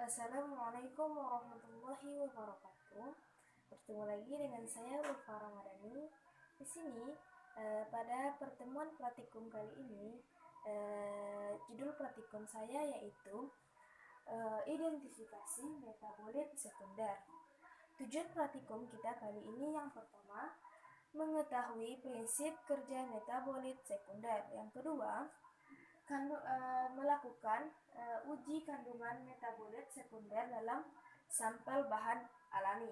Assalamualaikum warahmatullahi wabarakatuh. Bertemu lagi dengan saya Ulfa Ramadhani. Di sini pada pertemuan praktikum kali ini, judul praktikum saya yaitu identifikasi metabolit sekunder. Tujuan praktikum kita kali ini yang pertama, mengetahui prinsip kerja metabolit sekunder. Yang kedua, melakukan uji kandungan metabolit sekunder dalam sampel bahan alami.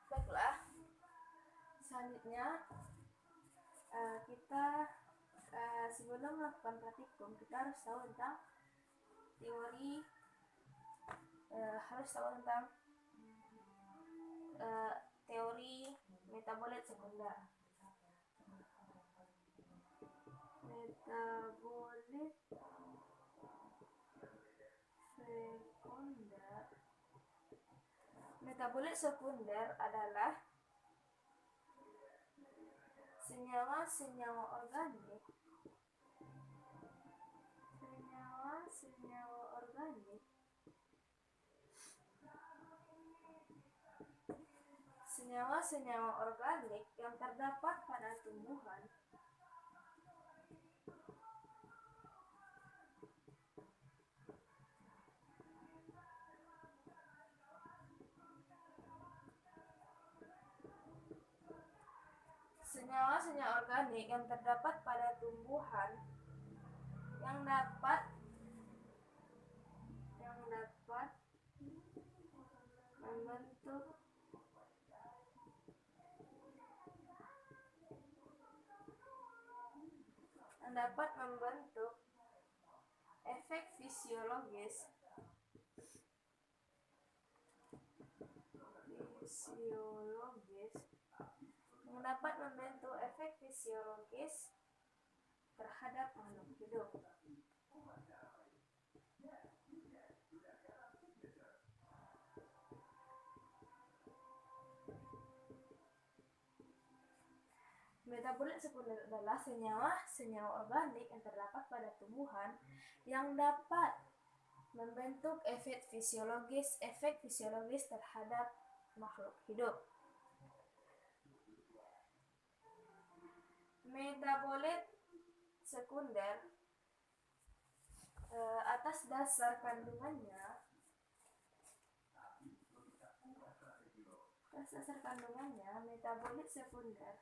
Baiklah, selanjutnya kita sebelum melakukan praktikum kita harus tahu tentang teori, teori metabolit sekunder. Metabolit sekunder adalah senyawa-senyawa organik yang terdapat pada tumbuhan yang dapat membentuk efek fisiologis terhadap makhluk hidup. Metabolit sekunder adalah senyawa organik yang terdapat pada tumbuhan yang dapat membentuk efek fisiologis terhadap makhluk hidup. Metabolit sekunder atas dasar kandungannya metabolit sekunder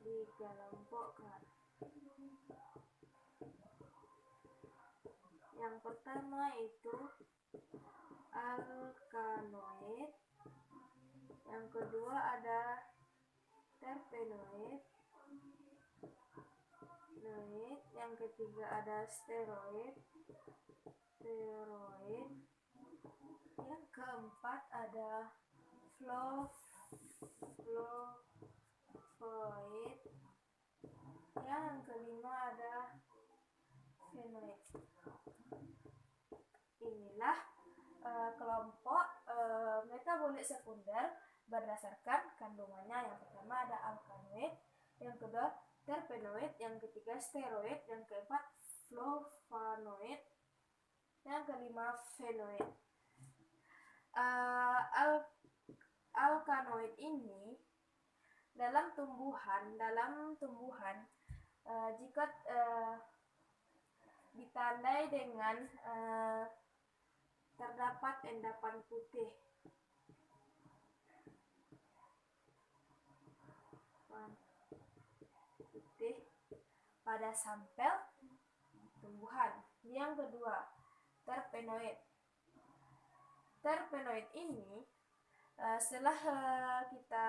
dikelompokkan. Yang pertama itu alkanoid, yang kedua ada terpenoid, yang ketiga ada steroid, yang keempat ada flavonoid, yang kelima ada fenoid. Inilah kelompok metabolit sekunder berdasarkan kandungannya. Yang pertama ada alkanoid, yang kedua terpenoid, yang ketiga steroid, yang keempat flavonoid, yang kelima fenoid. Alkanoid ini dalam tumbuhan jika ditandai dengan terdapat endapan putih pada sampel tumbuhan. Yang kedua, terpenoid. Terpenoid ini setelah kita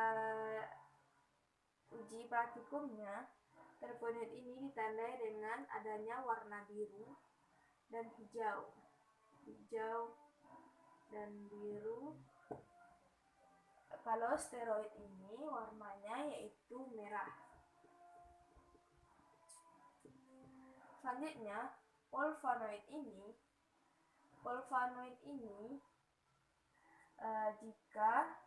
uji praktikumnya, terpenoid ini ditandai dengan adanya warna biru dan hijau dan biru. Kalau steroid ini warnanya yaitu merah. Selanjutnya polvanoid ini jika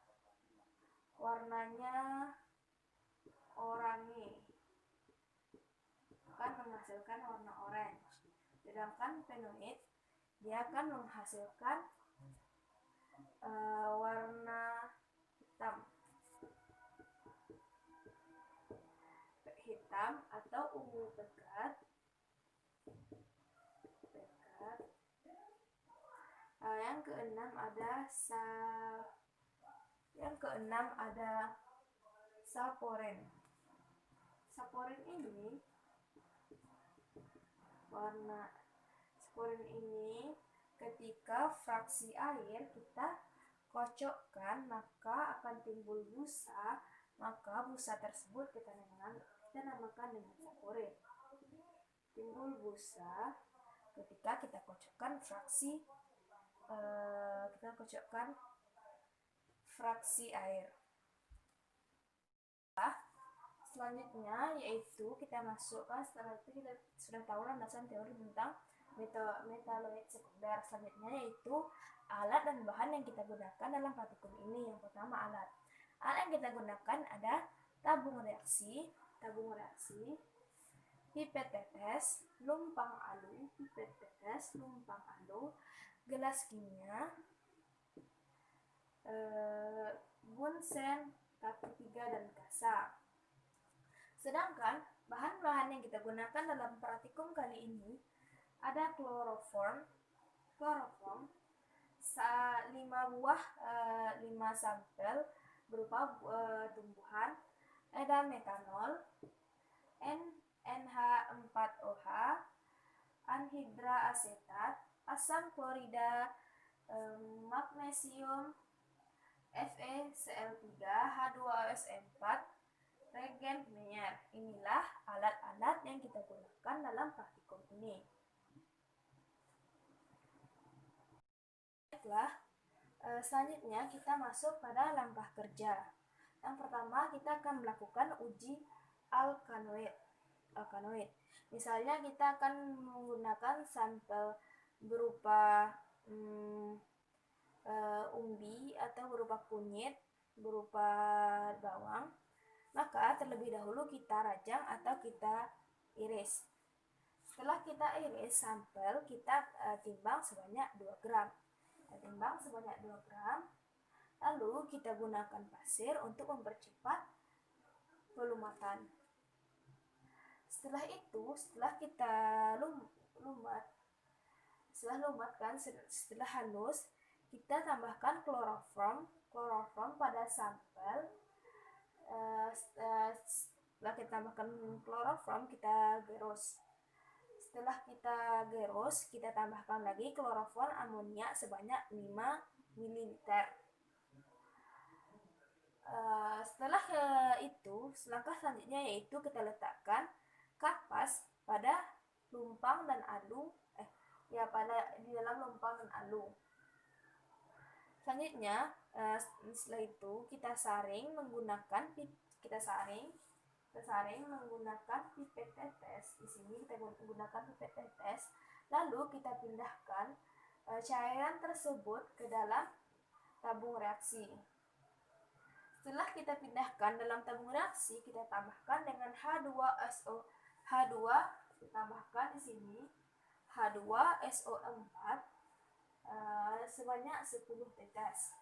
warnanya oranye akan menghasilkan warna orange, sedangkan phenoid dia akan menghasilkan warna hitam atau ungu pekat. Yang keenam ada saporen. Saporen ini ketika fraksi air kita kocokkan maka akan timbul busa, maka busa tersebut kita namakan dengan saporen. Timbul busa ketika kita kocokkan fraksi air. Selanjutnya yaitu kita masukkan, setelah itu kita sudah tahu landasan teori tentang metaloid sekunder. Selanjutnya yaitu alat dan bahan yang kita gunakan dalam praktikum ini. Yang pertama alat yang kita gunakan ada tabung reaksi, pipet tetes, lumpang alu, gelas kimia, bunsen, kaki 3 dan kasa. Sedangkan bahan-bahan yang kita gunakan dalam praktikum kali ini ada kloroform 5 sampel berupa tumbuhan, ada metanol, NH4OH, anhidra asetat, asam klorida, magnesium, FeCl3, H2OS4, regen Mayer. Inilah alat-alat yang kita gunakan dalam praktikum ini. Selanjutnya kita masuk pada langkah kerja. Yang pertama kita akan melakukan uji alkanoid. Misalnya kita akan menggunakan sampel berupa umbi atau berupa kunyit, berupa bawang. Maka terlebih dahulu kita rajang atau kita iris. Setelah kita iris sampel, kita timbang sebanyak 2 gram. Lalu kita gunakan pasir untuk mempercepat pelumatan. Setelah itu, setelah kita setelah halus, kita tambahkan kloroform pada sampel. Setelah kita tambahkan kloroform, kita gerus. Setelah kita gerus, kita tambahkan lagi kloroform amonia sebanyak 5 ml. Setelah itu, langkah selanjutnya yaitu kita letakkan kapas pada lumpang dan alu, di dalam lumpang dan alu. Selanjutnya, setelah itu kita saring menggunakan pipet tetes. Di sini kita menggunakan pipet tetes. Lalu kita pindahkan cairan tersebut ke dalam tabung reaksi. Setelah kita pindahkan dalam tabung reaksi, kita tambahkan dengan H2 ditambahkan di sini H2SO4 sebanyak 10 tetes.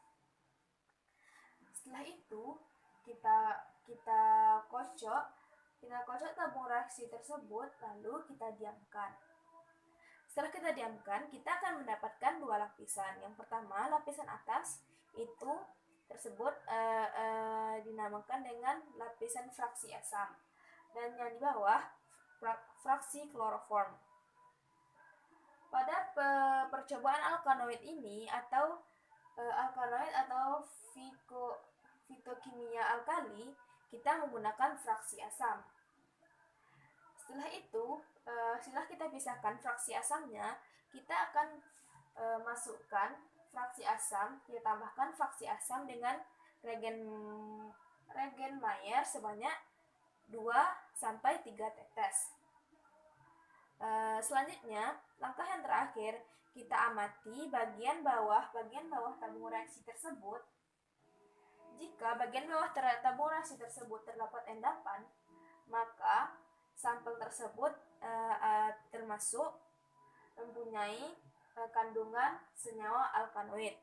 Setelah itu kita kocok tabung reaksi tersebut, lalu kita diamkan. Setelah kita diamkan, kita akan mendapatkan 2 lapisan. Yang pertama, lapisan atas itu tersebut dinamakan dengan lapisan fraksi asam, dan yang di bawah fraksi kloroform. Pada percobaan alkanoid ini atau fitokimia alkali, kita menggunakan fraksi asam. Setelah itu, setelah kita pisahkan fraksi asamnya, kita akan masukkan fraksi asam, kita tambahkan fraksi asam dengan regen Mayer sebanyak 2-3 tetes. Selanjutnya, langkah yang terakhir, kita amati bagian bawah tabung reaksi tersebut. Jika bagian bawah tabung reaksi tersebut terdapat endapan, maka sampel tersebut termasuk mempunyai kandungan senyawa alkanoid.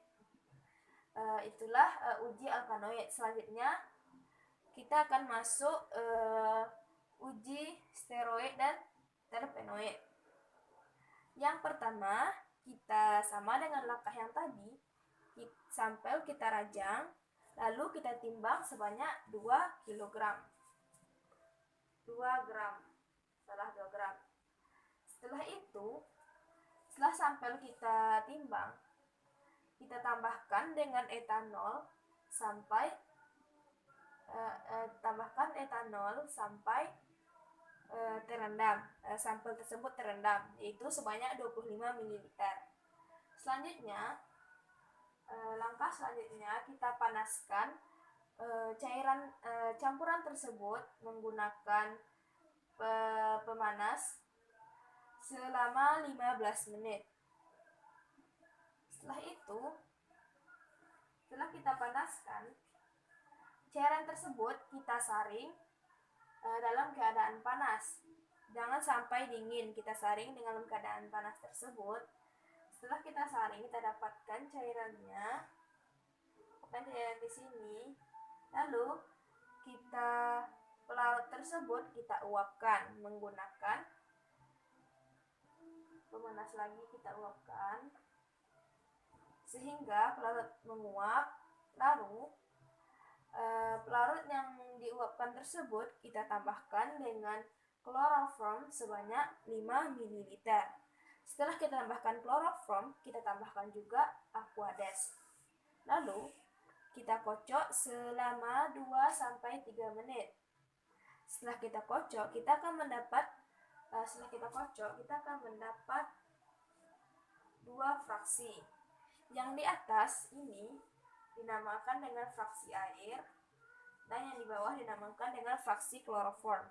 Itulah uji alkanoid. Selanjutnya kita akan masuk uji steroid dan terpenoid. Yang pertama, kita sama dengan langkah yang tadi, sampel kita rajang, lalu kita timbang sebanyak 2 kg. 2 gram. Salah 2 gram. Setelah itu, setelah sampel kita timbang, kita tambahkan dengan etanol sampai terendam, sampel tersebut terendam, yaitu sebanyak 25 ml. Selanjutnya, langkah selanjutnya kita panaskan cairan campuran tersebut menggunakan pemanas selama 15 menit. Setelah itu, setelah kita panaskan, cairan tersebut kita saring dalam keadaan panas. Jangan sampai dingin, kita saring dengan keadaan panas tersebut. Setelah kita saring, kita dapatkan cairannya dan cairan di sini. Lalu pelarut tersebut kita uapkan menggunakan pemanas lagi, kita uapkan sehingga pelarut menguap. Lalu pelarut yang diuapkan tersebut kita tambahkan dengan kloroform sebanyak 5 ml. Setelah kita tambahkan kloroform, kita tambahkan juga aquades. Lalu kita kocok selama 2-3 menit. Setelah kita kocok, kita akan mendapat 2 fraksi. Yang di atas ini dinamakan dengan fraksi air, dan yang di bawah dinamakan dengan fraksi kloroform.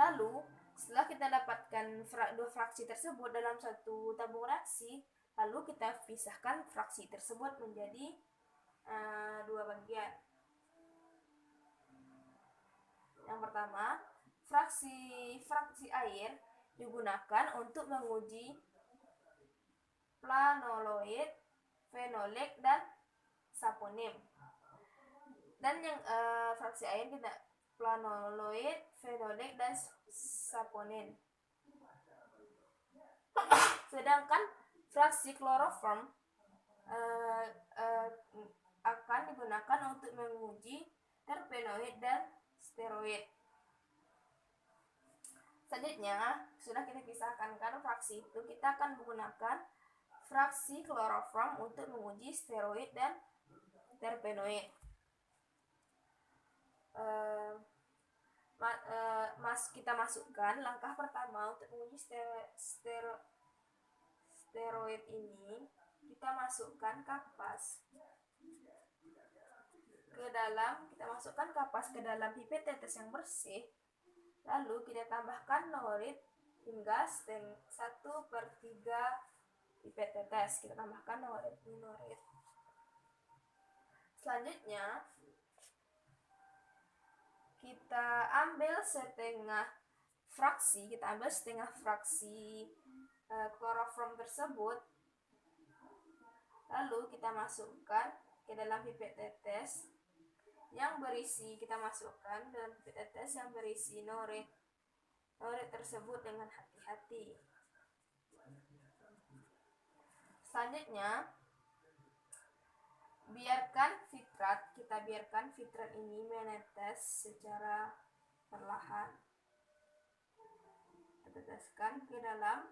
Lalu, setelah kita dapatkan 2 fraksi tersebut dalam satu tabung reaksi, lalu kita pisahkan fraksi tersebut menjadi 2 bagian. Yang pertama, fraksi air digunakan untuk menguji planoloid, fenolik, dan saponin. Dan yang fraksi air tidak planoloid, fenolik, dan saponin. Sedangkan fraksi kloroform akan digunakan untuk menguji terpenoid dan steroid. Selanjutnya, sudah kita pisahkan fraksi itu, kita akan menggunakan fraksi kloroform untuk menguji steroid dan terpenoid. Kita masukkan langkah pertama untuk menguji steroid ini, kita masukkan kapas ke dalam pipet tetes yang bersih. Lalu kita tambahkan norit hingga 1/3 pipet tetes. Kita tambahkan norit. Selanjutnya, kita ambil setengah fraksi kloroform tersebut. Lalu kita masukkan ke dalam pipet tetes yang berisi, norit tersebut dengan hati-hati. Selanjutnya, kita biarkan filtrat ini menetes secara perlahan. Kita teteskan ke dalam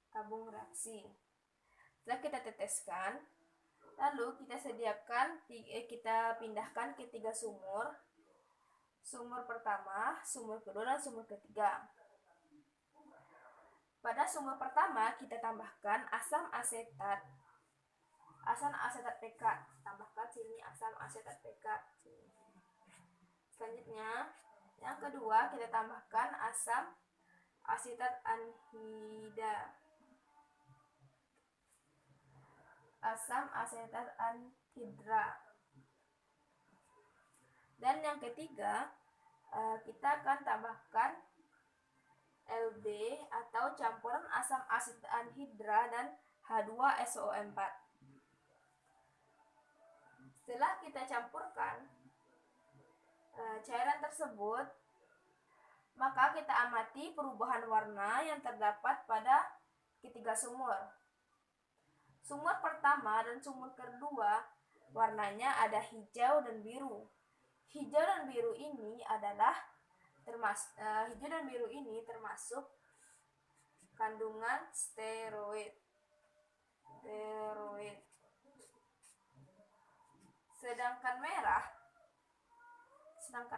tabung reaksi. Setelah kita teteskan, lalu kita pindahkan ke 3 sumur. Sumur pertama, sumur kedua, dan sumur ketiga. Pada sumur pertama kita tambahkan asam asetat pekat. Tambahkan sini asam asetat pekat. Selanjutnya, yang kedua kita tambahkan asam asetat anhida, asam asetat anhidra. Dan yang ketiga, kita akan tambahkan LD atau campuran asam asetat anhidra dan H2SO4. Setelah kita campurkan cairan tersebut, maka kita amati perubahan warna yang terdapat pada ketiga sumur. Sumur pertama dan sumur kedua warnanya ada hijau dan biru. Hijau dan biru ini termasuk kandungan steroid. Sedangkan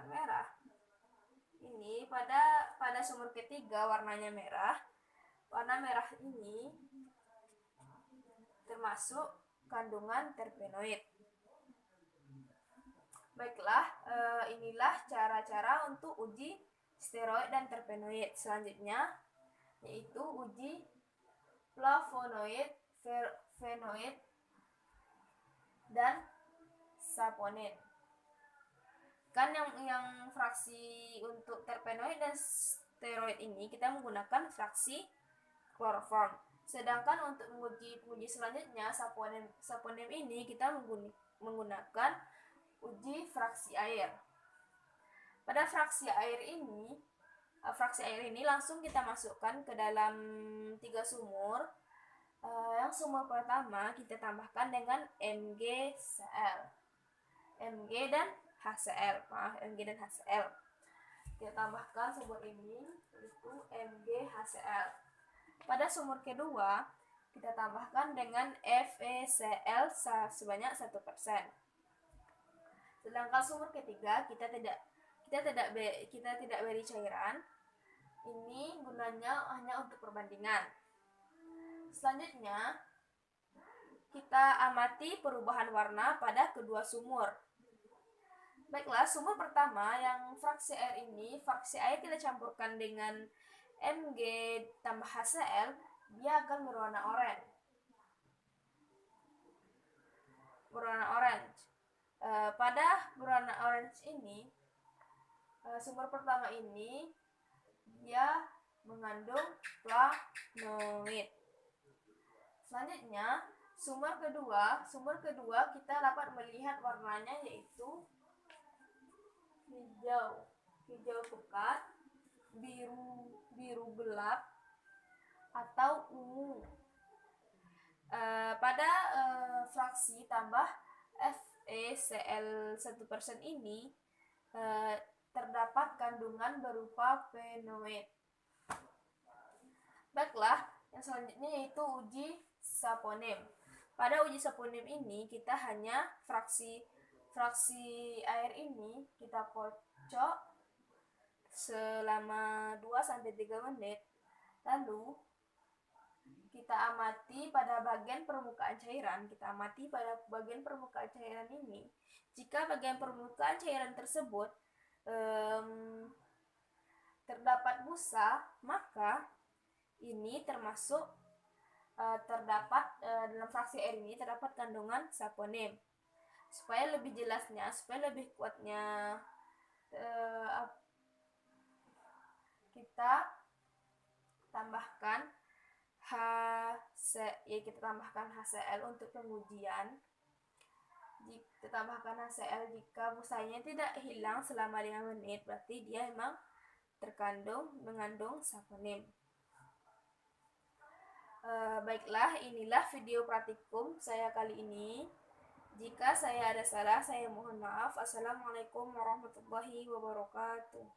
merah ini pada sumur ketiga warnanya merah. Warna merah ini termasuk kandungan terpenoid. Baiklah, inilah cara-cara untuk uji steroid dan terpenoid. Selanjutnya yaitu uji flavonoid, fenoid, dan saponin. Kan yang fraksi untuk terpenoid dan steroid ini kita menggunakan fraksi kloroform. Sedangkan untuk menguji selanjutnya saponin ini kita menggunakan uji fraksi air. Pada fraksi air ini langsung kita masukkan ke dalam 3 sumur. Yang sumur pertama kita tambahkan dengan MgCl. Mg dan HCl. Kita tambahkan sumur ini yaitu MgHCl. Pada sumur kedua kita tambahkan dengan FeCl sebanyak 1%. Sedangkan sumur ketiga kita tidak beri cairan. Ini gunanya hanya untuk perbandingan. Selanjutnya kita amati perubahan warna pada kedua sumur. Baiklah, sumur pertama yang fraksi air ini, fraksi air kita campurkan dengan Mg tambah HCl, dia akan berwarna orange. Pada berwarna orange ini, sumur pertama ini dia mengandung flavonoid. Selanjutnya sumur kedua kita dapat melihat warnanya yaitu hijau pekat, biru gelap, atau ungu. Pada fraksi tambah FeCl 1% ini terdapat kandungan berupa fenoid. Baiklah, yang selanjutnya yaitu uji saponim. Pada uji saponim ini kita hanya fraksi air ini kita kocok selama 2-3 menit. Lalu kita amati pada bagian permukaan cairan. Ini, jika bagian permukaan cairan tersebut terdapat busa, maka ini termasuk dalam fraksi air ini terdapat kandungan saponin. Supaya lebih jelasnya, supaya lebih kuatnya kita tambahkan HCl untuk pengujian. Kita tambahkan HCl jika busanya tidak hilang selama 5 menit, berarti dia memang mengandung saponin. Baiklah, inilah video praktikum saya kali ini. Jika saya ada salah, saya mohon maaf. Assalamualaikum warahmatullahi wabarakatuh.